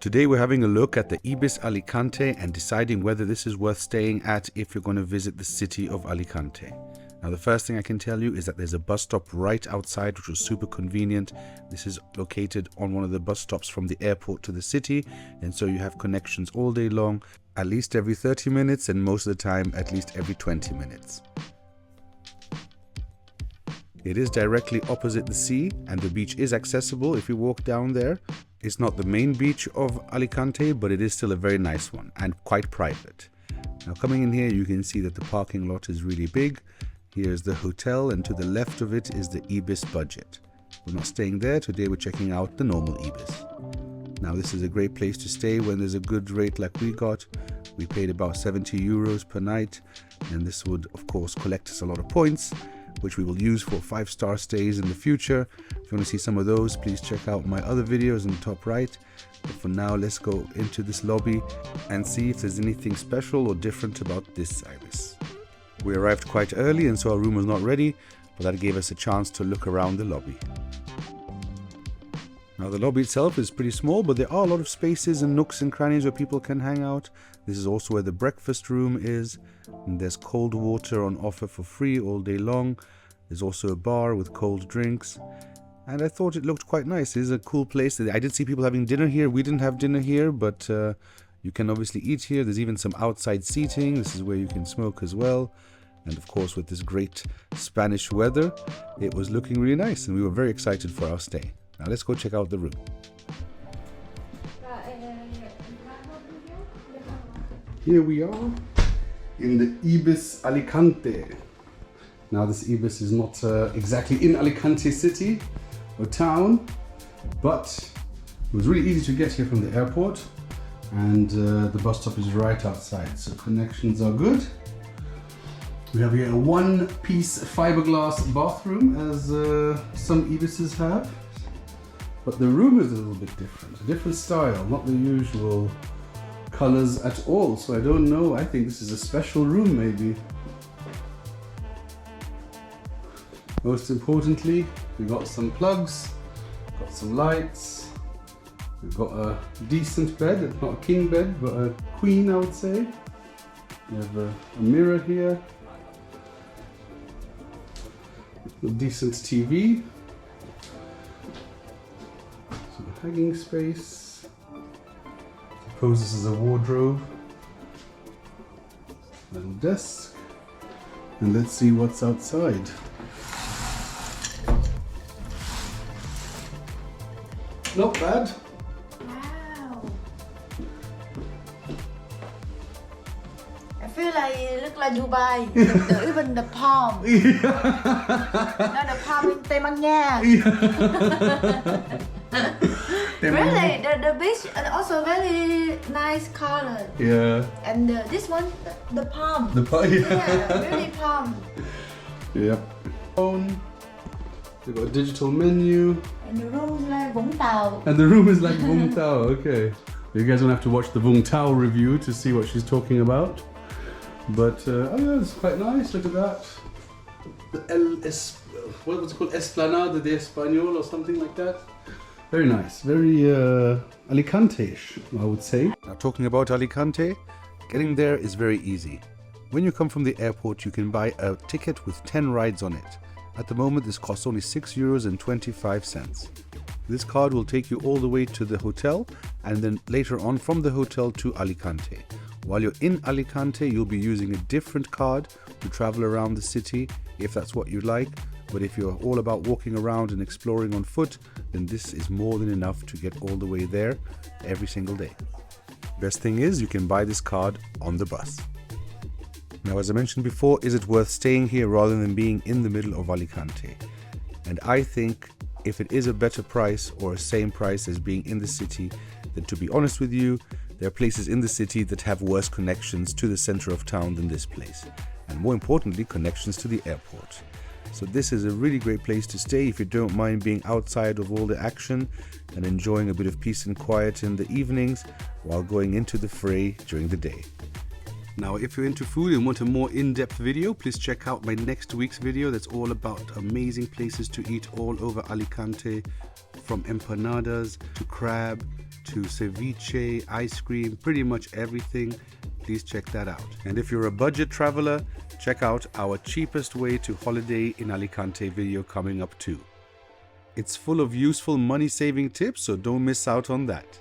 Today we're having a look at the Ibis Alicante and deciding whether this is worth staying at if you're going to visit the city of Alicante. Now the first thing I can tell you is that there's a bus stop right outside, which was super convenient. This is located on one of the bus stops from the airport to the city, and so you have connections all day long, at least every 30 minutes and most of the time at least every 20 minutes. It is directly opposite the sea and the beach is accessible if you walk down there. It's not the main beach of Alicante, but it is still a very nice one and quite private. Now coming in here, you can see that the parking lot is really big. Here's the hotel, and to the left of it is the Ibis budget. We're not staying there. Today we're checking out the normal Ibis. Now this is a great place to stay when there's a good rate like we got. We paid about 70 euros per night, and this would of course collect us a lot of points, which we will use for 5-star stays in the future. If you want to see some of those, please check out my other videos in the top right. But for now, let's go into this lobby and see if there's anything special or different about this Ibis. We arrived quite early and so our room was not ready, but that gave us a chance to look around the lobby. Now the lobby itself is pretty small, but there are a lot of spaces and nooks and crannies where people can hang out. This is also where the breakfast room is, and there's cold water on offer for free all day long. There's also a bar with cold drinks, and I thought it looked quite nice. It is a cool place. I did see people having dinner here. We didn't have dinner here, but you can obviously eat here. There's even some outside seating. This is where you can smoke as well. And of course, with this great Spanish weather, it was looking really nice, and we were very excited for our stay. Now let's go check out the room. Here we are in the Ibis Alicante. Now this Ibis is not exactly in Alicante city or town, but it was really easy to get here from the airport, and the bus stop is right outside, so connections are good. We have here a one-piece fiberglass bathroom, as some Ibises have. But the room is a little bit different, a different style, not the usual colors at all. So I don't know, I think this is a special room maybe. Most importantly, we got some plugs, got some lights, we've got a decent bed. It's not a king bed, but a queen, I would say. We have a mirror here, a decent TV. Hanging space. Suppose this is a wardrobe. Little desk. And let's see what's outside. Not bad. Wow. I feel like it look like Dubai. Even the palm. Not the palm in Temangnya. Really, the beach and also very nice color. Yeah. And this one, the palm. The palm. Yeah, really palm. Yep. Phone. We've got a digital menu. And the room is like Vũng Tàu. And the room is like Vũng Tàu. Okay. You guys don't have to watch the Vũng Tàu review to see what she's talking about. But oh yeah, it's quite nice. Look at that. What was it called? Esplanada de Español or something like that. Very nice, very Alicante-ish, I would say. Now talking about Alicante, getting there is very easy. When you come from the airport, you can buy a ticket with 10 rides on it. At the moment, this costs only €6.25. This card will take you all the way to the hotel, and then later on from the hotel to Alicante. While you're in Alicante, you'll be using a different card to travel around the city, if that's what you like. But if you're all about walking around and exploring on foot, then this is more than enough to get all the way there every single day. Best thing is you can buy this card on the bus. Now, as I mentioned before, is it worth staying here rather than being in the middle of Alicante? And I think if it is a better price or a same price as being in the city, then to be honest with you, there are places in the city that have worse connections to the center of town than this place. And more importantly, connections to the airport. So this is a really great place to stay if you don't mind being outside of all the action and enjoying a bit of peace and quiet in the evenings while going into the fray during the day. Now, if you're into food and want a more in-depth video, please check out my next week's video that's all about amazing places to eat all over Alicante, from empanadas to crab to ceviche, ice cream, pretty much everything. Please check that out. And if you're a budget traveler, check out our cheapest way to holiday in Alicante video coming up too. It's full of useful money-saving tips, so don't miss out on that.